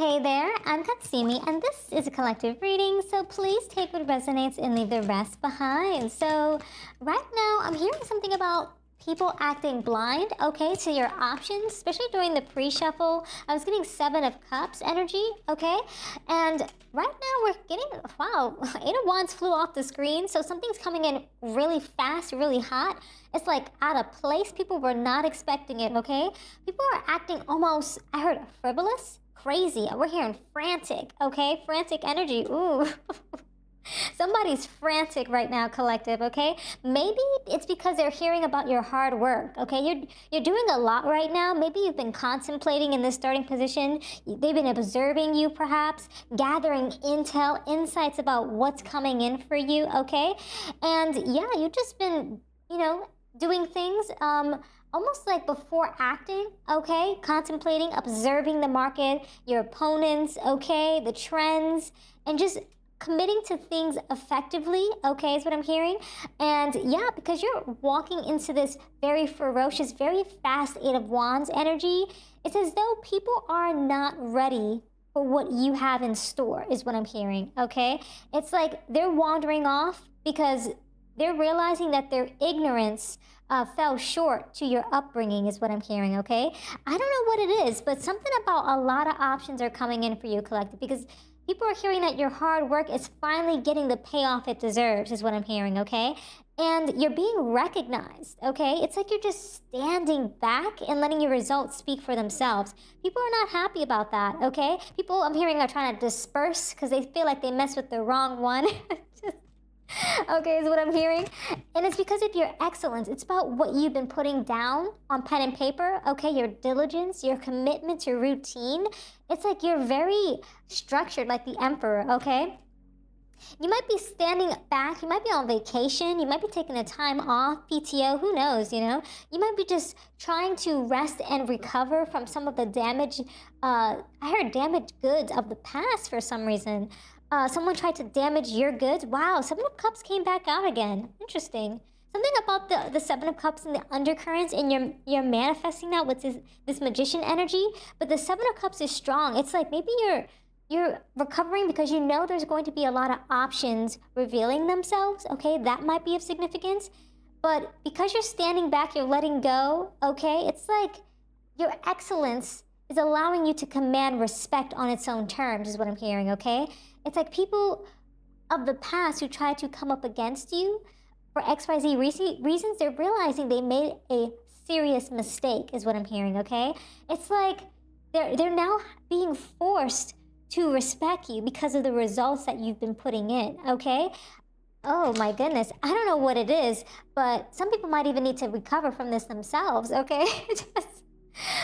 Hey there, I'm Katsumi, and this is a collective reading, so please take what resonates and leave the rest behind. So, right now, I'm hearing something about people acting blind, okay, to your options, especially during the pre-shuffle. I was getting Seven of Cups energy, okay? And right now, we're getting, wow, Eight of Wands flew off the screen, so something's coming in really fast, really hot. It's like out of place. People were not expecting it, okay? People are acting almost, I heard frivolous. Crazy. We're hearing frantic, okay? Frantic energy. Ooh. Somebody's frantic right now, collective, okay? Maybe it's because they're hearing about your hard work, okay? You're doing a lot right now. Maybe you've been contemplating in this starting position. They've been observing you, perhaps, gathering intel, insights about what's coming in for you, okay? And yeah, you've just been, doing things almost like before acting, okay? Contemplating, observing the market, your opponents, okay? The trends, and just committing to things effectively, okay, is what I'm hearing. And yeah, because you're walking into this very ferocious, very fast Eight of Wands energy, it's as though people are not ready for what you have in store, is what I'm hearing, okay? It's like they're wandering off because they're realizing that their ignorance fell short to your upbringing, is what I'm hearing, okay? I don't know what it is, but something about a lot of options are coming in for you, collective, because people are hearing that your hard work is finally getting the payoff it deserves, is what I'm hearing, okay? And you're being recognized, okay? It's like you're just standing back and letting your results speak for themselves. People are not happy about that, okay? People, I'm hearing, are trying to disperse because they feel like they messed with the wrong one. Okay, is what I'm hearing. And it's because of your excellence. It's about what you've been putting down on pen and paper, okay? Your diligence, your commitment to routine. It's like you're very structured, like the emperor, okay? You might be standing back, you might be on vacation, you might be taking a time off, PTO, who knows, You might be just trying to rest and recover from some of the damage, I heard damaged goods of the past for some reason. Someone tried to damage your goods. Wow, Seven of Cups came back out again. Interesting. Something about the Seven of Cups and the undercurrents, and you're manifesting that with this magician energy. But the Seven of Cups is strong. It's like maybe you're recovering because you know there's going to be a lot of options revealing themselves. Okay, that might be of significance. But because you're standing back, you're letting go. Okay, it's like your excellence is allowing you to command respect on its own terms, is what I'm hearing, okay? It's like people of the past who tried to come up against you for XYZ reasons, they're realizing they made a serious mistake, is what I'm hearing, okay? It's like they're now being forced to respect you because of the results that you've been putting in, okay? Oh my goodness, I don't know what it is, but some people might even need to recover from this themselves, okay?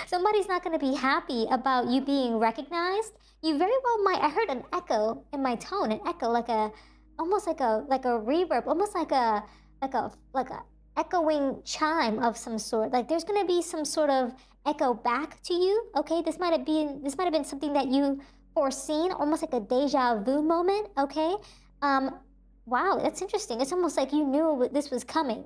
Somebody's not going to be happy about you being recognized. You very well might. I heard an echo in my tone, an echo almost like a reverb, almost like a echoing chime of some sort. Like there's going to be some sort of echo back to you. Okay, this might have been something that you foreseen, almost like a deja vu moment. Okay, wow, that's interesting. It's almost like you knew this was coming.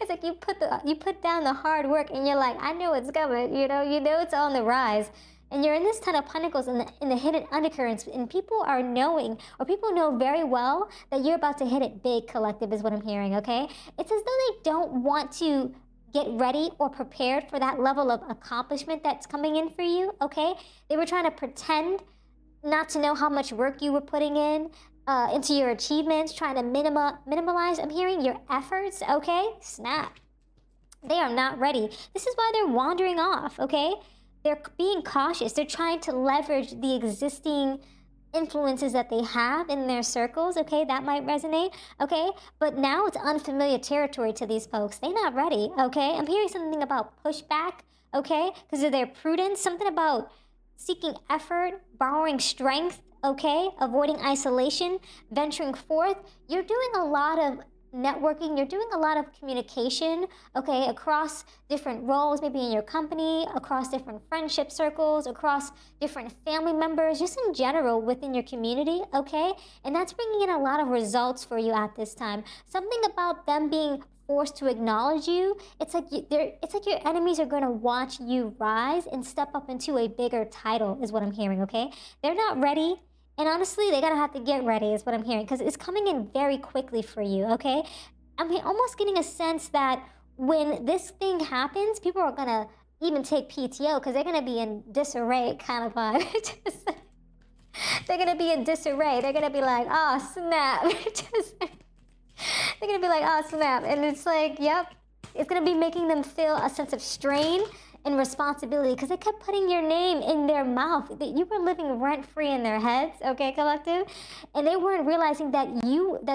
It's like you put down the hard work and you're like, I know it's coming, you know it's on the rise. And you're in this Ten of Pentacles in the hidden undercurrents, and people are knowing, or people know very well that you're about to hit it big, collective, is what I'm hearing, okay? It's as though they don't want to get ready or prepared for that level of accomplishment that's coming in for you, okay? They were trying to pretend not to know how much work you were putting in into your achievements, trying to minimize, I'm hearing, your efforts, okay? Snap. They are not ready. This is why they're wandering off, okay? They're being cautious. They're trying to leverage the existing influences that they have in their circles, okay? That might resonate, okay? But now it's unfamiliar territory to these folks. They're not ready, okay? I'm hearing something about pushback, okay? Because of their prudence, something about seeking effort, borrowing strength, okay? Avoiding isolation, venturing forth. You're doing a lot of networking, you're doing a lot of communication, okay, across different roles, maybe in your company, across different friendship circles, across different family members, just in general within your community, okay? And that's bringing in a lot of results for you at this time. Something about them being forced to acknowledge you. It's like it's like your enemies are going to watch you rise and step up into a bigger title, is what I'm hearing, okay? They're not ready. And honestly, they're going to have to get ready, is what I'm hearing, because it's coming in very quickly for you, okay? I'm almost getting a sense that when this thing happens, people are going to even take PTO because they're going to be in disarray kind of vibe. They're going to be in disarray. They're going to be like, oh, snap. They're going to be like, oh, snap. And it's like, yep, it's going to be making them feel a sense of strain and responsibility because they kept putting your name in their mouth. You were living rent-free in their heads, okay, collective? And they weren't realizing that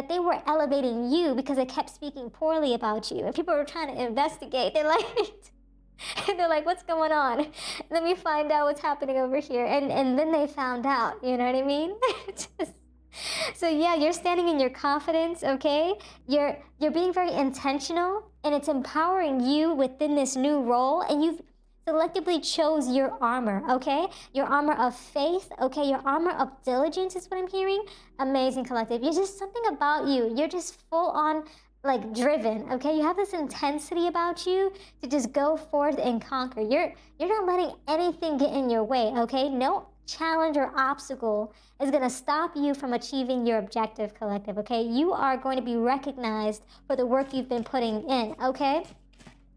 they were elevating you because they kept speaking poorly about you. And people were trying to investigate. They're like, what's going on? Let me find out what's happening over here. And then they found out, you know what I mean? So yeah, you're standing in your confidence, okay? You're being very intentional, and it's empowering you within this new role, and you've selectively chose your armor, okay? Your armor of faith, okay? Your armor of diligence is what I'm hearing. Amazing, collective. You're just something about you. You're just full on like driven, okay? You have this intensity about you to just go forth and conquer. You're not letting anything get in your way, okay? No challenge or obstacle is going to stop you from achieving your objective, collective, okay? You are going to be recognized for the work you've been putting in, okay?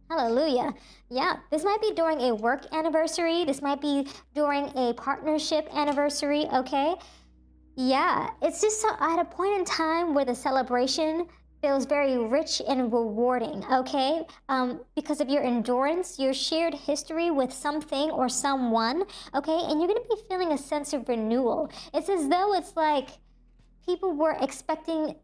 Hallelujah. Yeah, this might be during a work anniversary. This might be during a partnership anniversary, okay? Yeah, it's just at a point in time where the celebration feels very rich and rewarding, okay? Because of your endurance, your shared history with something or someone, okay? And you're gonna be feeling a sense of renewal. It's as though it's like people were expecting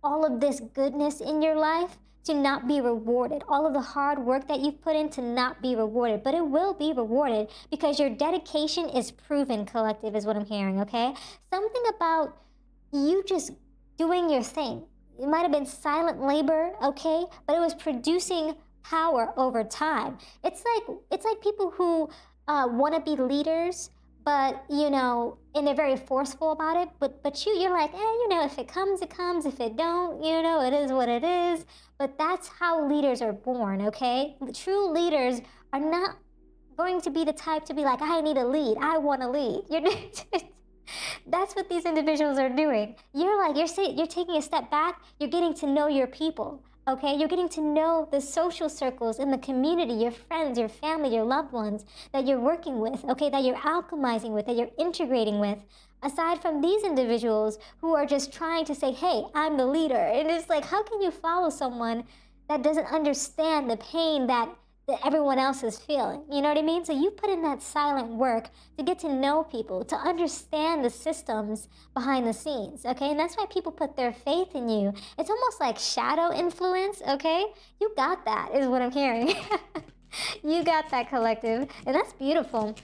all of this goodness in your life to not be rewarded, all of the hard work that you've put in to not be rewarded, but it will be rewarded because your dedication is proven, collective, is what I'm hearing, okay? Something about you just doing your thing. It might have been silent labor, okay? But it was producing power over time. It's like people who want to be leaders, but, you know, and they're very forceful about it. But you're like, you know, if it comes, it comes. If it don't, you know, it is what it is. But that's how leaders are born, okay? True leaders are not going to be the type to be like, I need a lead. I want to lead. That's what these individuals are doing. You're taking a step back. You're getting to know your people, okay? You're getting to know the social circles in the community, your friends, your family, your loved ones that you're working with, okay? That you're alchemizing with, that you're integrating with. Aside from these individuals who are just trying to say, hey, I'm the leader. And it's like, how can you follow someone that doesn't understand the pain that everyone else is feeling? You know what I mean? So you put in that silent work to get to know people, to understand the systems behind the scenes, okay? And that's why people put their faith in you. It's almost like shadow influence, okay? You got that, is what I'm hearing. You got that, collective. And that's beautiful.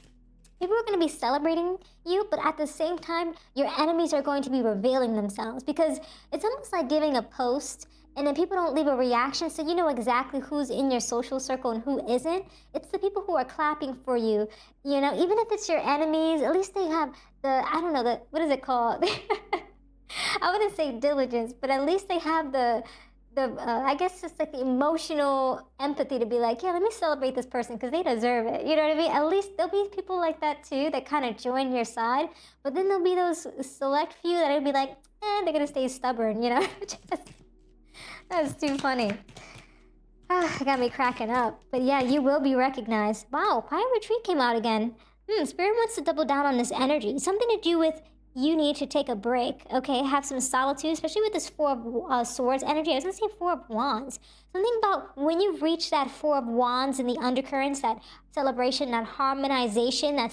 People are going to be celebrating you, but at the same time, your enemies are going to be revealing themselves because it's almost like giving a post and then people don't leave a reaction, so you know exactly who's in your social circle and who isn't. It's the people who are clapping for you. You know, even if it's your enemies, at least they have what is it called? I wouldn't say diligence, but at least they have I guess it's like the emotional empathy to be like, yeah, let me celebrate this person because they deserve it. You know what I mean? At least there'll be people like that too that kind of join your side. But then there'll be those select few that would be like, they're going to stay stubborn, you know? That's too funny. It got me cracking up. But yeah, you will be recognized. Wow, Quiet Retreat came out again. Spirit wants to double down on this energy. Something to do with you need to take a break, okay? Have some solitude, especially with this Four of Swords energy. I was going to say Four of Wands. Something about when you reach that Four of Wands and the undercurrents, that celebration, that harmonization, that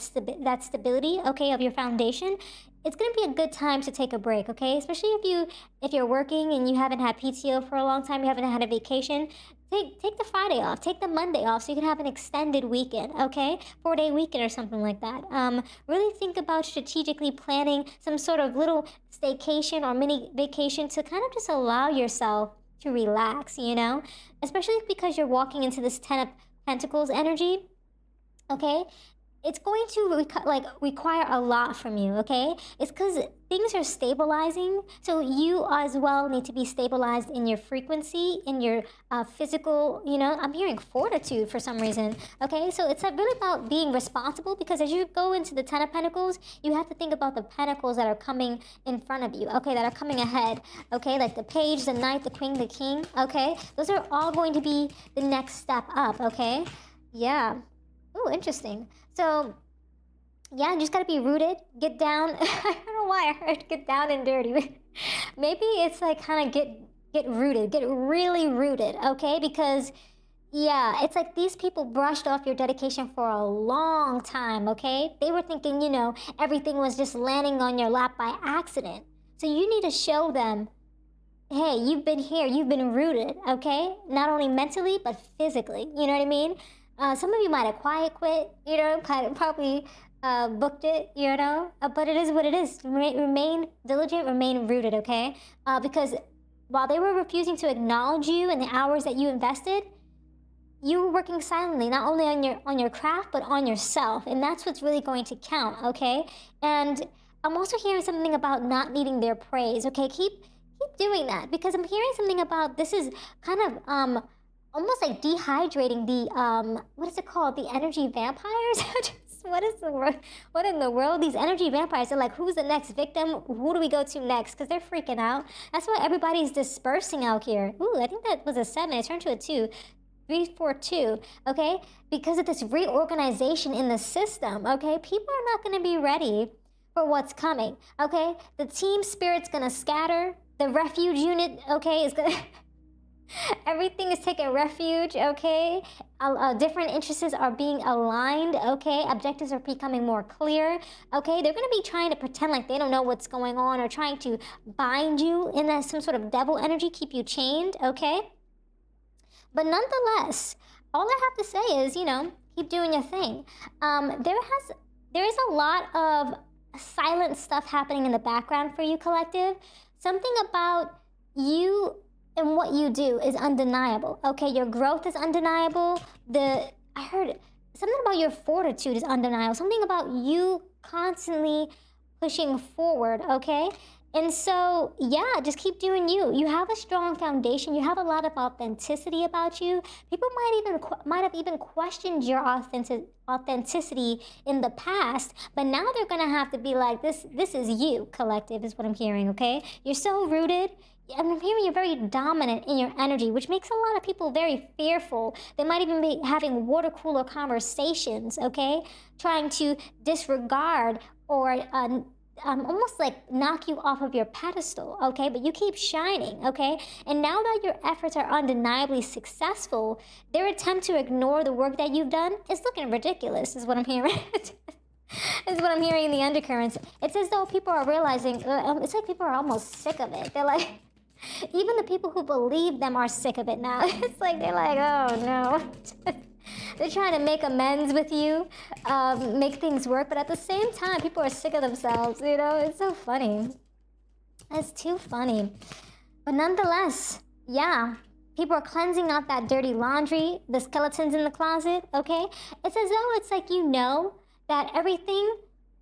stability, okay, of your foundation, it's going to be a good time to take a break, okay? Especially if you're working and you haven't had PTO for a long time, you haven't had a vacation. Take the Friday off, take the Monday off so you can have an extended weekend, okay? 4-day weekend or something like that. Really think about strategically planning some sort of little staycation or mini vacation to kind of just allow yourself to relax, you know? Especially because you're walking into this Ten of Pentacles energy, okay? it's going to require a lot from you, okay? It's because things are stabilizing, so you as well need to be stabilized in your frequency, in your physical, I'm hearing fortitude for some reason, okay? So it's really about being responsible, because as you go into the Ten of Pentacles, you have to think about the pentacles that are coming in front of you, okay, that are coming ahead, okay? Like the Page, the Knight, the Queen, the King, okay? Those are all going to be the next step up, okay? Yeah. Oh, interesting. So, yeah, you just gotta be rooted, get down. I don't know why I heard get down and dirty. Maybe it's like kind of get rooted, get really rooted, okay? Because, yeah, it's like these people brushed off your dedication for a long time, okay? They were thinking, everything was just landing on your lap by accident. So you need to show them, hey, you've been here, you've been rooted, okay? Not only mentally, but physically, you know what I mean? Some of you might have quiet quit, probably booked it, but it is what it is. Remain diligent, remain rooted, okay? Because while they were refusing to acknowledge you and the hours that you invested, you were working silently, not only on your craft, but on yourself, and that's what's really going to count, okay? And I'm also hearing something about not needing their praise, okay? Keep doing that, because I'm hearing something about this is kind of almost like dehydrating the what is it called, the energy vampires. What in the world, these energy vampires are like, who's the next victim, who do we go to next, because they're freaking out. That's why everybody's dispersing out here. Ooh, I think that was a 7, it turned to a 2. 3, 4, 2, okay? Because of this reorganization in the system, okay? People are not going to be ready for what's coming, okay? The team spirit's going to scatter. The refuge unit, okay, is going to... Everything is taking refuge, okay? Different interests are being aligned, okay? Objectives are becoming more clear, okay? They're going to be trying to pretend like they don't know what's going on, or trying to bind you in some sort of devil energy, keep you chained, okay? But nonetheless, all I have to say is, keep doing your thing. There is a lot of silent stuff happening in the background for you, collective. Something about you and what you do is undeniable, okay? Your growth is undeniable. I heard something about your fortitude is undeniable. Something about you constantly pushing forward, okay? And so, yeah, just keep doing you. You have a strong foundation. You have a lot of authenticity about you. People might have even questioned your authenticity in the past, but now they're gonna have to be like, this is you, collective, is what I'm hearing, okay? You're so rooted. I'm hearing you're very dominant in your energy, which makes a lot of people very fearful. They might even be having water cooler conversations, okay? Trying to disregard or almost like knock you off of your pedestal, okay? But you keep shining, okay? And now that your efforts are undeniably successful, their attempt to ignore the work that you've done is looking ridiculous, is what I'm hearing. Is what I'm hearing in the undercurrents. It's as though people are realizing, it's like people are almost sick of it. They're like, even the people who believe them are sick of it now. It's like, they're like, oh no. They're trying to make amends with you, make things work, but at the same time, people are sick of themselves, It's so funny. It's too funny. But nonetheless, yeah, people are cleansing out that dirty laundry, the skeletons in the closet, okay? It's as though it's like that everything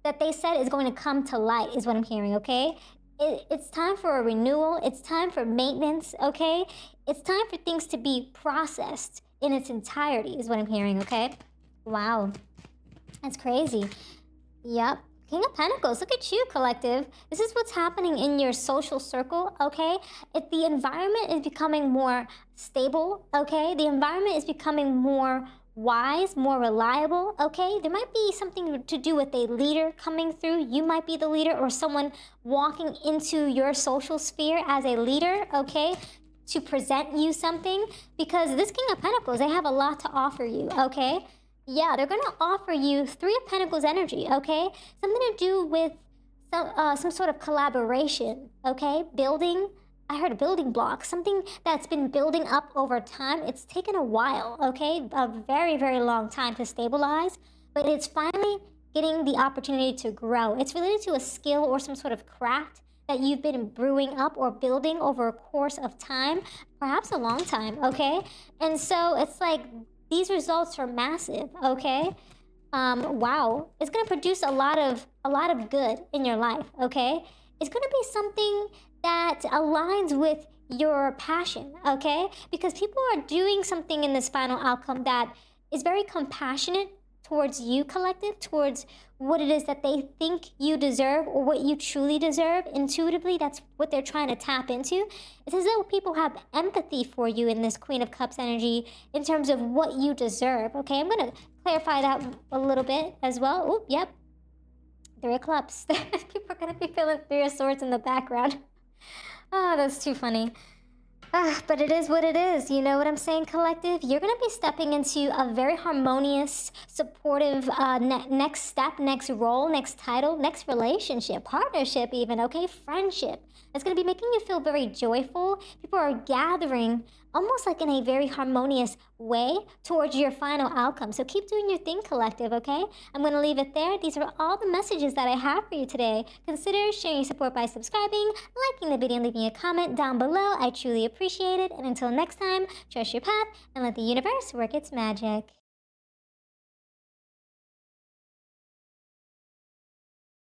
that they said is going to come to light, is what I'm hearing, okay? It's time for a renewal. It's time for maintenance, okay? It's time for things to be processed in its entirety, is what I'm hearing, okay? Wow. That's crazy. Yep. King of Pentacles, look at you, collective. This is what's happening in your social circle, okay? If the environment is becoming more stable, okay? The environment is becoming more wise, more reliable, okay? There might be something to do with a leader coming through. You might be the leader, or someone walking into your social sphere as a leader, okay? To present you something, because this King of Pentacles, they have a lot to offer you, okay? Yeah, they're going to offer you 3 of Pentacles energy, okay? Something to do with some sort of collaboration, okay? Building. I heard a building block, something that's been building up over time. It's taken a while, okay? A very, very long time to stabilize, but it's finally getting the opportunity to grow. It's related to a skill or some sort of craft that you've been brewing up or building over a course of time, perhaps a long time, okay? And so it's like these results are massive, okay? wow, it's gonna produce a lot of good in your life, okay? It's gonna be something that aligns with your passion, okay? Because people are doing something in this final outcome that is very compassionate towards you, collective, towards what it is that they think you deserve or what you truly deserve. Intuitively, that's what they're trying to tap into. It's as though people have empathy for you in this Queen of Cups energy in terms of what you deserve, okay? I'm gonna clarify that a little bit as well. Oop, yep. Three of Cups. People are gonna be feeling Three of Swords in the background. Oh, that's too funny. But it is what it is. You know what I'm saying, collective? You're going to be stepping into a very harmonious, supportive next step, next role, next title, next relationship, partnership even, okay? Friendship. It's going to be making you feel very joyful. People are gathering almost like in a very harmonious way towards your final outcome. So keep doing your thing, collective, okay? I'm going to leave it there. These are all the messages that I have for you today. Consider showing your support by subscribing, liking the video, and leaving a comment down below. I truly appreciate it. And until next time, trust your path and let the universe work its magic.